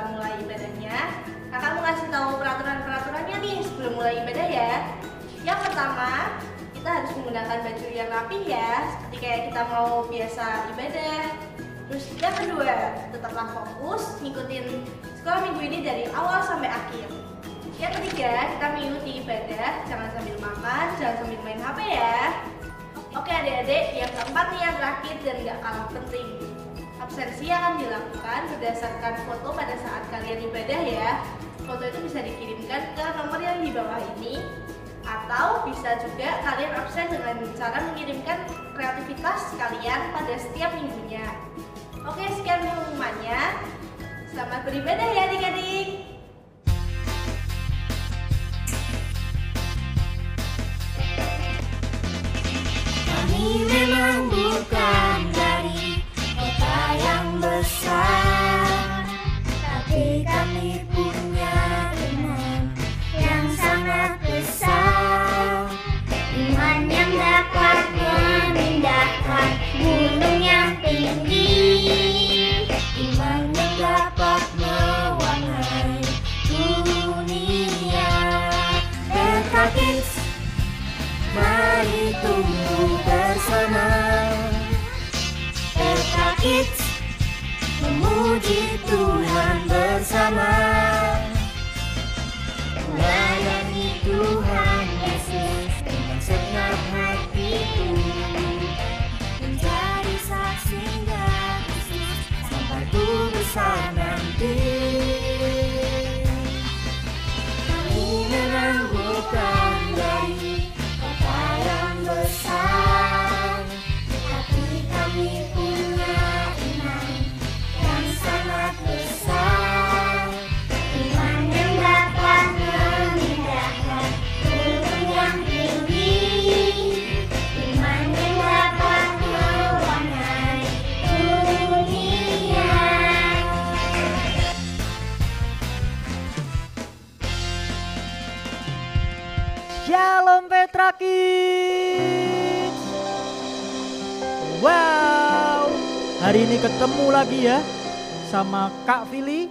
kita mulai ibadahnya, kakak mau kasih tahu peraturan-peraturannya nih sebelum mulai ibadah ya. Yang pertama, kita harus menggunakan baju yang rapi ya, seperti kayak kita mau biasa ibadah. Terus yang kedua, tetaplah fokus ngikutin sekolah minggu ini dari awal sampai akhir. Yang ketiga, kita mengikuti ibadah, jangan sambil makan, jangan sambil main HP ya. Oke adik-adik, yang keempat nih yang terakhir dan gak kalah penting. Absensi akan dilakukan berdasarkan foto pada saat kalian ibadah ya. Foto itu bisa dikirimkan ke nomor yang di bawah ini, atau bisa juga kalian absen dengan cara mengirimkan kreativitas kalian pada setiap minggunya. Oke, sekian pengumumannya. Selamat beribadah ya adik-adik. Kami memang bukan dari kota yang besar, tapi kami punya iman yang sangat besar. Iman yang dapat memindahkan gunung yang tinggi, iman yang dapat mewarnai dunia. Petra Kids, mari tumbuh bersama. Petra Kids, memuji Tuhan bersama. Melayani Tuhan Yesus dengan segenap hatiku, menjadi saksinya Kristus sampai ku besar nanti. Kami memang bukan dari kota yang besar, tapi kami punya iman yang sangat besar. Iman yang dapat memindahkan gunung yang tinggi, iman yang dapat mewarnai dunia. Shalom Petra Kids. Wow, hari ini ketemu lagi ya sama Kak Vili.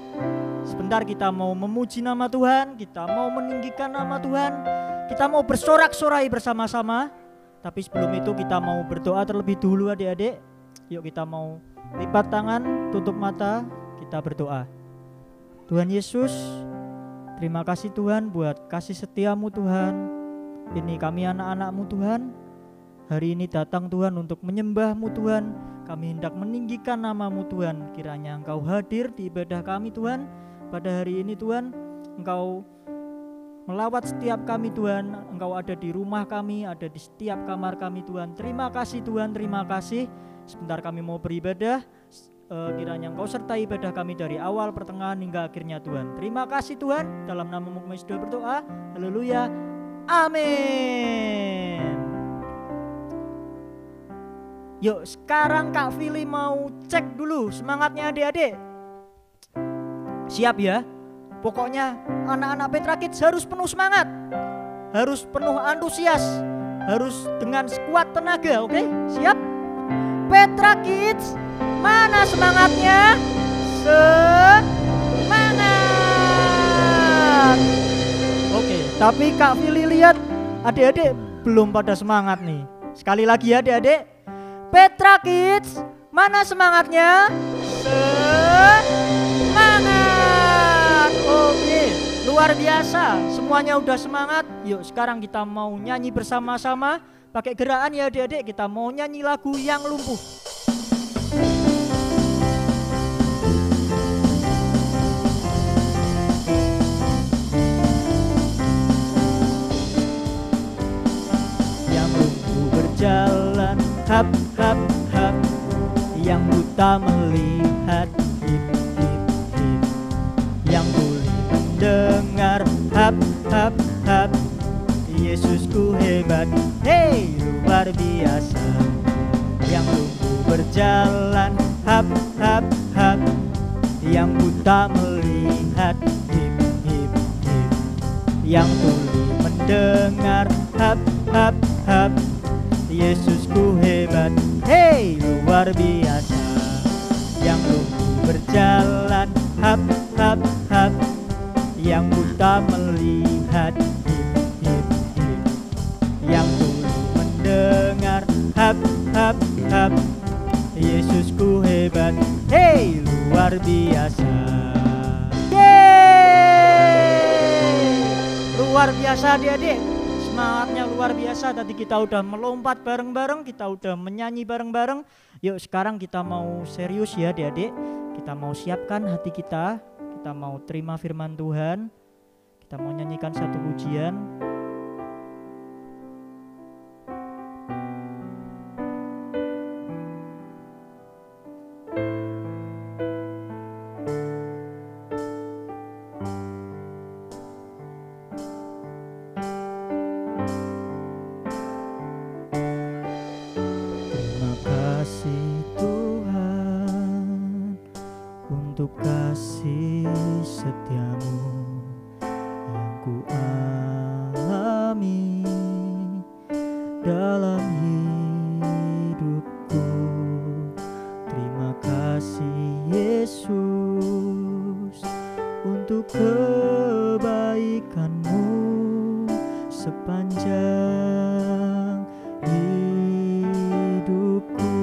Sebentar kita mau memuji nama Tuhan, kita mau meninggikan nama Tuhan, kita mau bersorak-sorai bersama-sama. Tapi sebelum itu kita mau berdoa terlebih dulu adik-adik. Yuk kita mau lipat tangan, tutup mata, kita berdoa. Tuhan Yesus, terima kasih Tuhan buat kasih setiamu Tuhan. Ini kami anak-anak-Mu Tuhan. Hari ini datang Tuhan untuk menyembah-Mu Tuhan. Kami hendak meninggikan nama-Mu Tuhan. Kiranya Engkau hadir di ibadah kami Tuhan. Pada hari ini Tuhan, Engkau melawat setiap kami Tuhan. Engkau ada di rumah kami, ada di setiap kamar kami Tuhan. Terima kasih Tuhan, terima kasih. Sebentar kami mau beribadah. Kiranya Engkau sertai ibadah kami dari awal, pertengahan hingga akhirnya Tuhan. Terima kasih Tuhan. Dalam nama-Mu kami sudah berdoa. Haleluya. Amin. Yuk sekarang Kak Vili mau cek dulu semangatnya adik-adik. Siap ya? Pokoknya anak-anak Petra Kids harus penuh semangat, harus penuh antusias, harus dengan sekuat tenaga, oke? Siap? Petra Kids, mana semangatnya? Semangat! Oke, tapi Kak Vili lihat adik-adik belum pada semangat nih. Sekali lagi ya adik-adik. Petra Kids, mana semangatnya? Semangat! Oke, luar biasa. Semuanya udah semangat. Yuk sekarang kita mau nyanyi bersama-sama. Pakai gerakan ya adik-adik. Kita mau nyanyi lagu Yang Lumpuh. Yang lumpuh berjalan, hap hap hap. Yang buta melihat, hip hip hip. Yang tuli mendengar, hap hap hap. Yesusku hebat, hey luar biasa. Yang lumpuh berjalan, hap hap hap. Yang buta melihat, hip hip hip. Yang tuli mendengar, hap hap hap. Yesusku hebat, hey luar biasa. Yang lumpuh berjalan, hap hap luar biasa. Yeay! Luar biasa adik-adik. Semangatnya luar biasa. Tadi kita udah melompat bareng-bareng, kita udah menyanyi bareng-bareng. Yuk sekarang kita mau serius ya adik-adik. Kita mau siapkan hati kita mau terima firman Tuhan. Kita mau nyanyikan satu pujian. Untuk kasih setiamu yang ku alami dalam hidupku. Terima kasih Yesus untuk kebaikanmu sepanjang hidupku.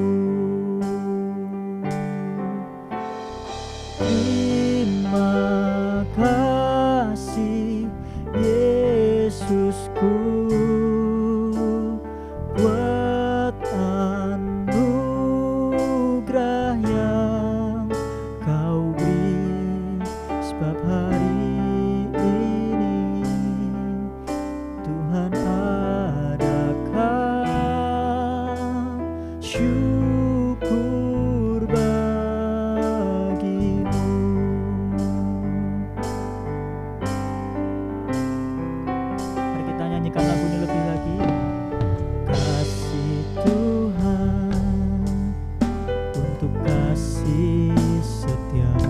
Terima kasih Yesusku buat anugerah yang kau beri, sebab hari ini Tuhan adakan syukur nyanyikan lagu ini lebih lagi. Kasih Tuhan untuk kasih setiamu yang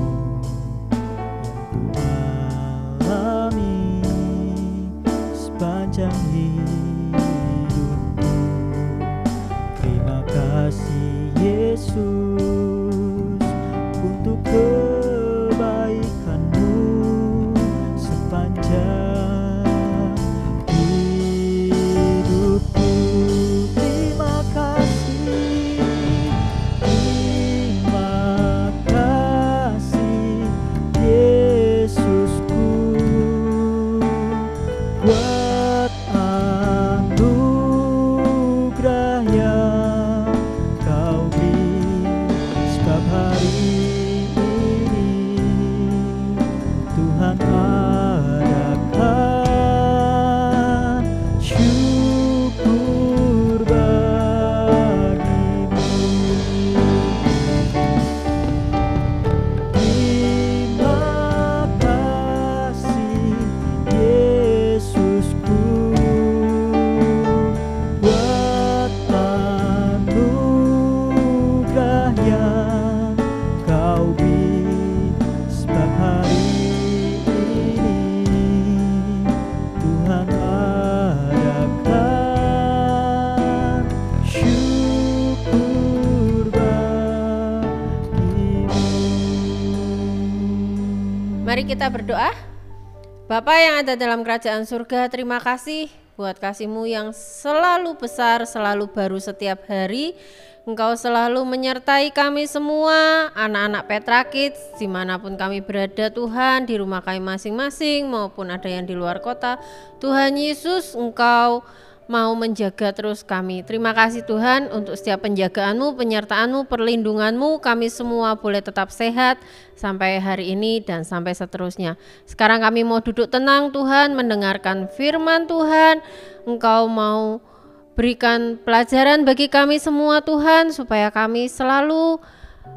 ku alami sepanjang hidupku. Terima kasih Yesus untuk kebaikanmu sepanjang buat anugerah yang kau beri, sebab hari ini Tuhan adakan syukur bagimu. Terima kasih Yesusku buat anugerah yang kau beri, sebab hari ini Tuhan adakan syukur bagimu. Mari kita berdoa. Bapa yang ada dalam kerajaan surga, terima kasih buat kasih-Mu yang selalu besar, selalu baru setiap hari. Engkau selalu menyertai kami semua, anak-anak Petra Kids, dimanapun kami berada Tuhan, di rumah kami masing-masing maupun ada yang di luar kota. Tuhan Yesus, Engkau mau menjaga terus kami. Terima kasih Tuhan untuk setiap penjagaan-Mu, penyertaan-Mu, perlindungan-Mu. Kami semua boleh tetap sehat sampai hari ini dan sampai seterusnya. Sekarang kami mau duduk tenang Tuhan, mendengarkan firman Tuhan. Engkau mau berikan pelajaran bagi kami semua Tuhan, supaya kami selalu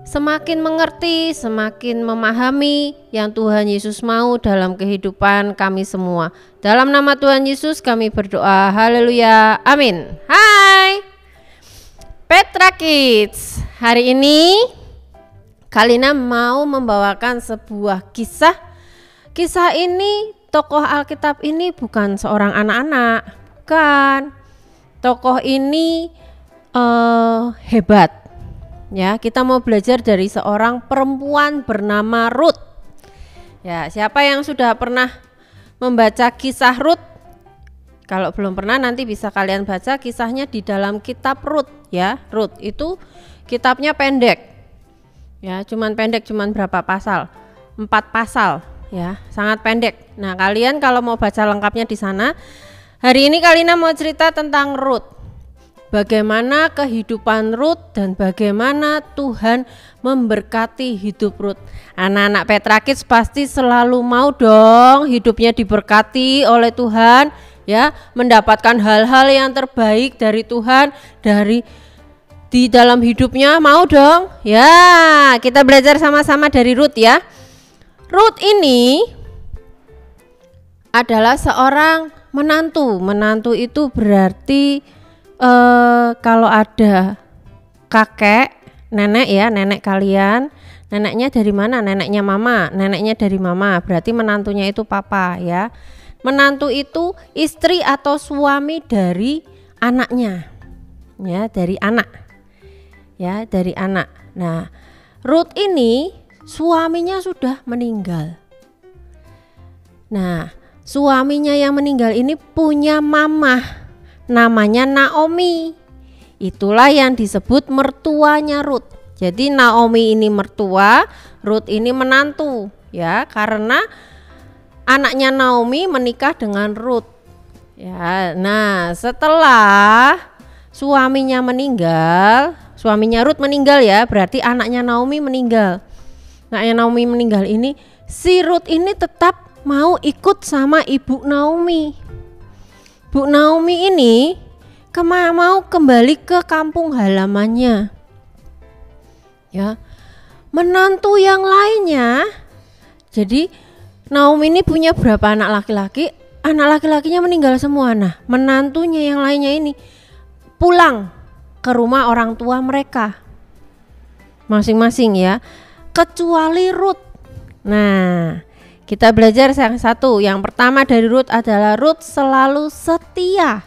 semakin mengerti, semakin memahami yang Tuhan Yesus mau dalam kehidupan kami semua. Dalam nama Tuhan Yesus kami berdoa, haleluya, amin. Hai Petra Kids, hari ini Kalina mau membawakan sebuah kisah. Kisah ini, tokoh Alkitab ini bukan seorang anak-anak, bukan. Tokoh ini hebat. Ya, kita mau belajar dari seorang perempuan bernama Rut. Ya, siapa yang sudah pernah membaca kisah Rut? Kalau belum pernah nanti bisa kalian baca kisahnya di dalam kitab Rut ya. Rut itu kitabnya pendek. Ya, cuman pendek, cuman berapa pasal? 4 pasal, ya, sangat pendek. Nah, kalian kalau mau baca lengkapnya di sana. Hari ini Kalina mau cerita tentang Rut. Bagaimana kehidupan Rut dan bagaimana Tuhan memberkati hidup Rut. Anak-anak Petra Kids pasti selalu mau dong hidupnya diberkati oleh Tuhan, ya, mendapatkan hal-hal yang terbaik dari Tuhan di dalam hidupnya, mau dong? Ya, kita belajar sama-sama dari Rut ya. Rut ini adalah seorang menantu. Menantu itu berarti kalau ada kakek, nenek ya, nenek kalian, neneknya dari mana? Neneknya mama, neneknya dari mama. Berarti menantunya itu papa ya. Menantu itu istri atau suami dari anaknya. Ya, dari anak. Ya, dari anak. Nah, Rut ini suaminya sudah meninggal. Nah, suaminya yang meninggal ini punya mamah, namanya Naomi. Itulah yang disebut mertuanya Rut. Jadi Naomi ini mertua, Rut ini menantu, ya, karena anaknya Naomi menikah dengan Rut. Ya, nah, setelah suaminya Rut meninggal ya, berarti anaknya Naomi meninggal. Anaknya Naomi meninggal ini, si Rut ini tetap mau ikut sama ibu Naomi. Bu Naomi ini mau kembali ke kampung halamannya. Ya, menantu yang lainnya. Jadi Naomi ini punya berapa anak laki-laki? Anak laki-lakinya meninggal semua. Nah, menantunya yang lainnya ini pulang ke rumah orang tua mereka masing-masing ya, kecuali Rut. Nah, kita belajar yang satu. Yang pertama dari Rut adalah Rut selalu setia.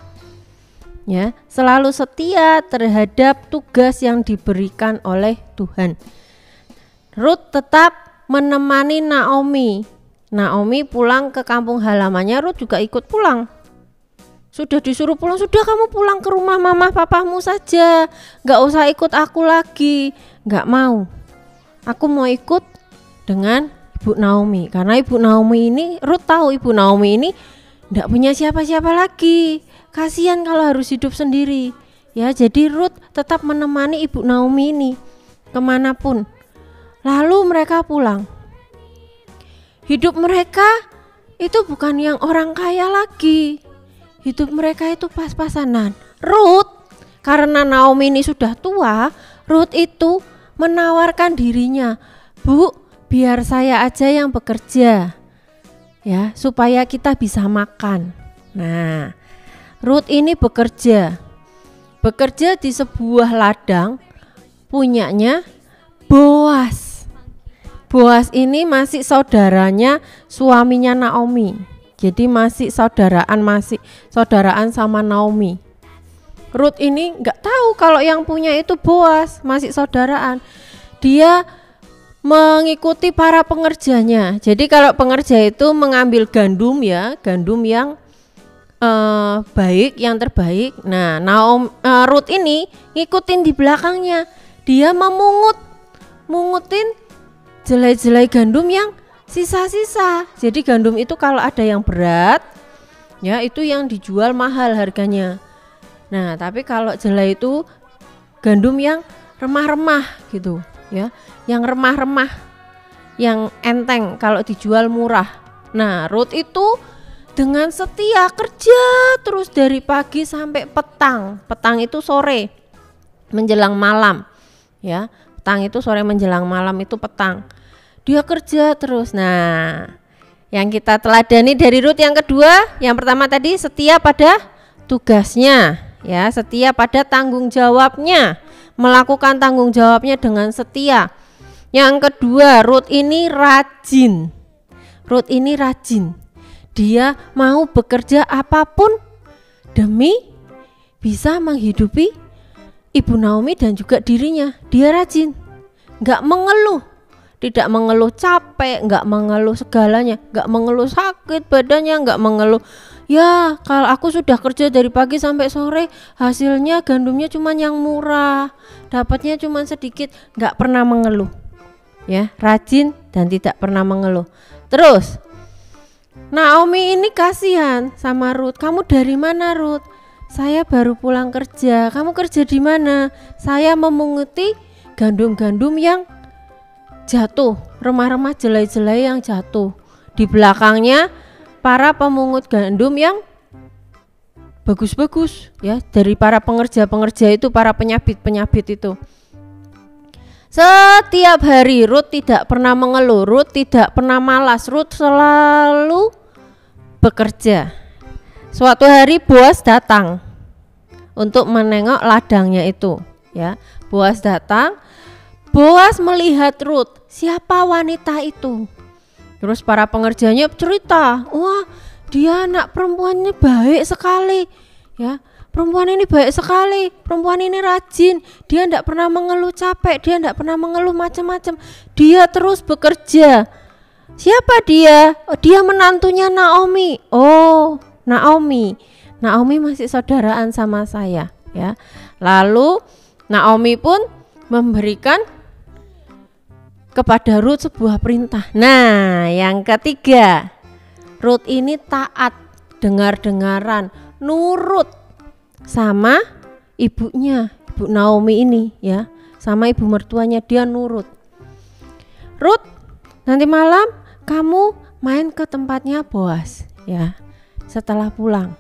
Ya, selalu setia terhadap tugas yang diberikan oleh Tuhan. Rut tetap menemani Naomi. Naomi pulang ke kampung halamannya, Rut juga ikut pulang. Sudah disuruh pulang, sudah kamu pulang ke rumah mama papamu saja, gak usah ikut aku lagi. Gak mau, aku mau ikut dengan Ibu Naomi. Karena Ibu Naomi ini, Rut tahu Ibu Naomi ini gak punya siapa-siapa lagi. Kasihan kalau harus hidup sendiri. Ya, jadi Rut tetap menemani Ibu Naomi ini kemanapun. Lalu mereka pulang. Hidup mereka itu bukan yang orang kaya lagi. Hidup mereka itu pas-pasanan. Rut, karena Naomi ini sudah tua, Rut itu menawarkan dirinya, Bu, biar saya aja yang bekerja, ya, supaya kita bisa makan. Nah, Rut ini bekerja di sebuah ladang punyanya Boas. Boas ini masih saudaranya suaminya Naomi. Jadi masih saudaraan sama Naomi. Rut ini nggak tahu kalau yang punya itu Boas, masih saudaraan. Dia mengikuti para pengerjanya. Jadi kalau pengerja itu mengambil gandum ya, gandum yang baik, yang terbaik. Nah, Rut ini ngikutin di belakangnya. Dia mungutin jelai-jelai gandum yang sisa-sisa. Jadi gandum itu kalau ada yang berat, ya itu yang dijual mahal harganya. Nah, tapi kalau jelai itu gandum yang remah-remah gitu, ya, yang remah-remah, yang enteng, kalau dijual murah. Nah, Rut itu dengan setia kerja terus dari pagi sampai petang. Petang itu sore menjelang malam, ya. Petang itu sore menjelang malam itu petang. Dia kerja terus. Nah, yang kita teladani dari Rut yang kedua, yang pertama tadi setia pada tugasnya, ya, setia pada tanggung jawabnya, melakukan tanggung jawabnya dengan setia. Yang kedua, Rut ini rajin. Rut ini rajin. Dia mau bekerja apapun demi bisa menghidupi Ibu Naomi dan juga dirinya. Dia rajin, nggak mengeluh. Tidak mengeluh capek, nggak mengeluh segalanya, nggak mengeluh sakit badannya, nggak mengeluh, ya kalau aku sudah kerja dari pagi sampai sore, hasilnya gandumnya cuma yang murah, dapatnya cuma sedikit, nggak pernah mengeluh. ya, rajin dan tidak pernah mengeluh. Terus Naomi ini kasihan sama Rut. Kamu dari mana, Rut? Saya baru pulang kerja. Kamu kerja di mana? Saya memunguti gandum-gandum yang jatuh, remah-remah jelai-jelai yang jatuh. Di belakangnya para pemungut gandum yang bagus-bagus, ya, dari para pengerja-pengerja itu, para penyabit-penyabit itu. Setiap hari Rut tidak pernah mengeluh, Rut tidak pernah malas, Rut selalu bekerja. Suatu hari Boas datang untuk menengok ladangnya itu, ya. Boas datang, Boas melihat Rut, siapa wanita itu? Terus para pengerjanya cerita, wah, dia anak perempuannya baik sekali, ya. Perempuan ini baik sekali, perempuan ini rajin, dia tidak pernah mengeluh capek, dia tidak pernah mengeluh macam-macam, dia terus bekerja. Siapa dia? Oh, dia menantunya Naomi. Oh, Naomi masih saudaraan sama saya, ya. Lalu Naomi pun memberikan kepada Rut sebuah perintah. Nah, yang ketiga, Rut ini taat, dengar-dengaran, nurut sama ibunya, ibu Naomi ini, ya, sama ibu mertuanya, dia nurut. Rut, nanti malam kamu main ke tempatnya Boas, ya, setelah pulang.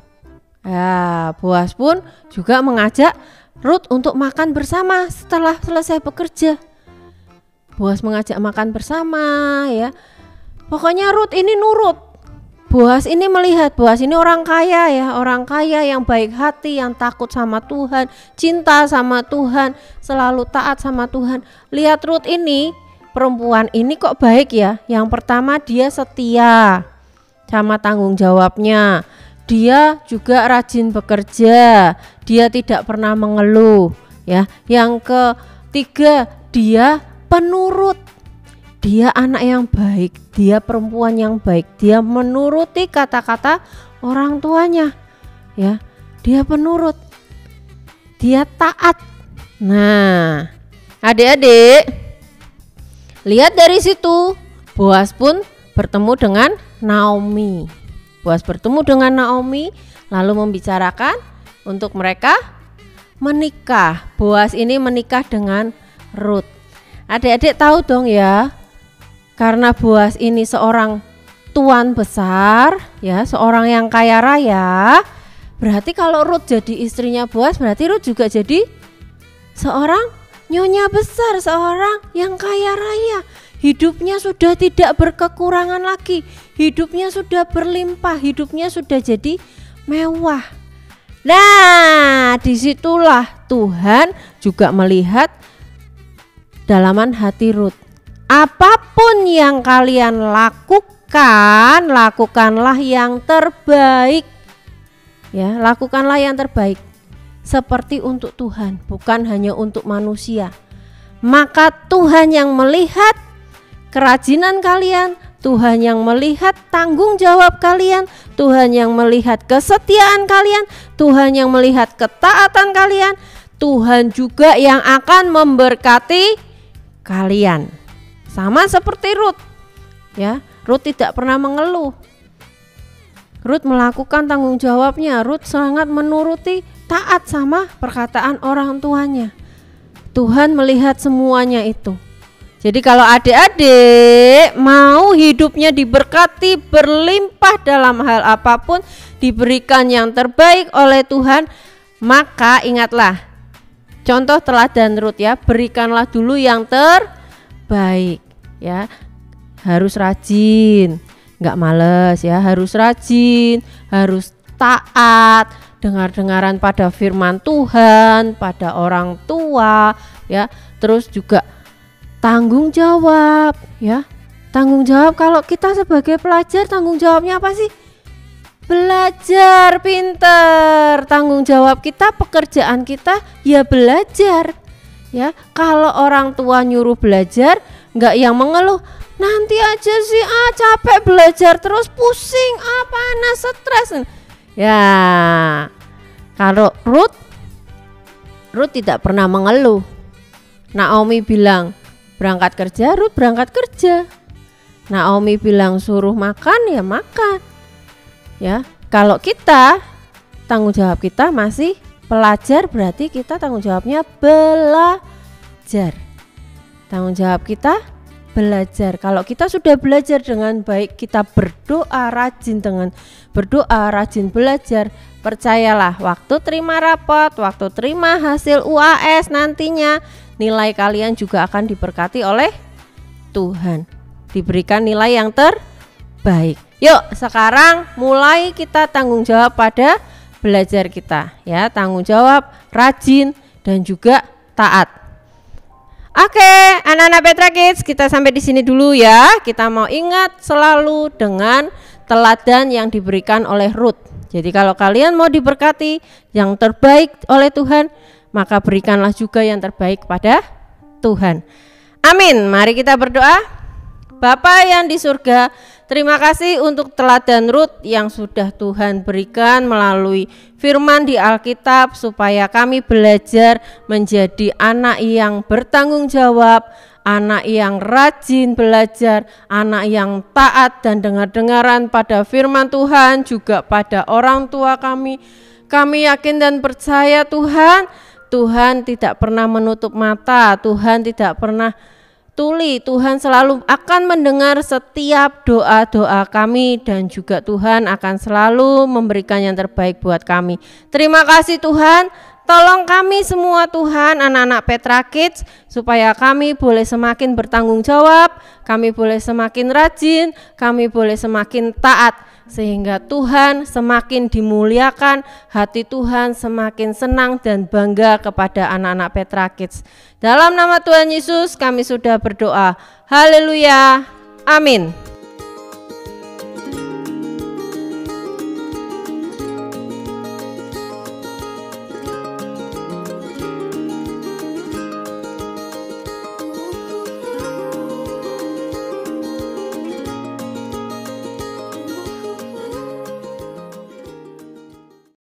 Ya, Boas pun juga mengajak Rut untuk makan bersama setelah selesai bekerja. Boas mengajak makan bersama, ya. Pokoknya Rut ini nurut. Boas ini melihat, Boas ini orang kaya, ya, orang kaya yang baik hati, yang takut sama Tuhan, cinta sama Tuhan, selalu taat sama Tuhan. Lihat Rut ini, perempuan ini kok baik, ya. Yang pertama, dia setia sama tanggung jawabnya. Dia juga rajin bekerja, dia tidak pernah mengeluh, ya. Yang ketiga, dia penurut. Dia anak yang baik, dia perempuan yang baik, dia menuruti kata-kata orang tuanya, ya. Dia penurut, dia taat. Nah, adik-adik, lihat dari situ, Boas pun bertemu dengan Naomi. Boas bertemu dengan Naomi, lalu membicarakan untuk mereka menikah. Boas ini menikah dengan Rut. Adik-adik tahu dong, ya, karena Boas ini seorang tuan besar, ya, seorang yang kaya raya. Berarti kalau Rut jadi istrinya Boas, berarti Rut juga jadi seorang nyonya besar, seorang yang kaya raya. Hidupnya sudah tidak berkekurangan lagi, hidupnya sudah berlimpah, hidupnya sudah jadi mewah. Nah, disitulah Tuhan juga melihat dalaman hati Rut. Apapun yang kalian lakukan, lakukanlah yang terbaik, ya, lakukanlah yang terbaik seperti untuk Tuhan, bukan hanya untuk manusia. Maka Tuhan yang melihat kerajinan kalian, Tuhan yang melihat tanggung jawab kalian, Tuhan yang melihat kesetiaan kalian, Tuhan yang melihat ketaatan kalian, Tuhan juga yang akan memberkati kalian. Sama seperti Rut, ya. Rut tidak pernah mengeluh. Rut melakukan tanggung jawabnya. Rut sangat menuruti, taat sama perkataan orang tuanya. Tuhan melihat semuanya itu. Jadi kalau adik-adik mau hidupnya diberkati, berlimpah dalam hal apapun, diberikan yang terbaik oleh Tuhan, maka ingatlah contoh teladan Rut, ya, berikanlah dulu yang terbaik, ya. Harus rajin, nggak males, ya, harus rajin, harus taat, dengar-dengaran pada firman Tuhan, pada orang tua, ya. Terus juga tanggung jawab, ya. Tanggung jawab, kalau kita sebagai pelajar tanggung jawabnya apa sih? Belajar, pinter. Tanggung jawab kita, pekerjaan kita ya belajar, ya. Kalau orang tua nyuruh belajar, nggak yang mengeluh, nanti aja sih, capek belajar terus, pusing, panas, stres. Ya, kalau Rut tidak pernah mengeluh. Naomi bilang, berangkat kerja, Ruth berangkat kerja. Naomi bilang suruh makan, ya makan. Ya, kalau kita tanggung jawab kita masih pelajar, berarti kita tanggung jawabnya belajar. Tanggung jawab kita belajar. Kalau kita sudah belajar dengan baik, kita berdoa rajin, dengan berdoa rajin belajar, percayalah waktu terima rapot, waktu terima hasil UAS nantinya, nilai kalian juga akan diberkati oleh Tuhan, diberikan nilai yang terbaik. Yuk sekarang mulai kita tanggung jawab pada belajar kita, ya, tanggung jawab, rajin, dan juga taat. Oke, anak-anak Petra Kids, kita sampai di sini dulu ya. Kita mau ingat selalu dengan teladan yang diberikan oleh Ruth. Jadi kalau kalian mau diberkati yang terbaik oleh Tuhan, maka berikanlah juga yang terbaik pada Tuhan. Amin. Mari kita berdoa. Bapa yang di surga, terima kasih untuk teladan Ruth yang sudah Tuhan berikan melalui firman di Alkitab, supaya kami belajar menjadi anak yang bertanggung jawab, anak yang rajin belajar, anak yang taat dan dengar-dengaran pada firman Tuhan, juga pada orang tua kami. Kami yakin dan percaya Tuhan, Tuhan tidak pernah menutup mata, Tuhan tidak pernah tuli, Tuhan selalu akan mendengar setiap doa-doa kami, dan juga Tuhan akan selalu memberikan yang terbaik buat kami. Terima kasih Tuhan, tolong kami semua Tuhan, anak-anak Petra Kids, supaya kami boleh semakin bertanggung jawab, kami boleh semakin rajin, kami boleh semakin taat, sehingga Tuhan semakin dimuliakan, hati Tuhan semakin senang dan bangga kepada anak-anak Petra Kids. Dalam nama Tuhan Yesus kami sudah berdoa. Haleluya. Amin.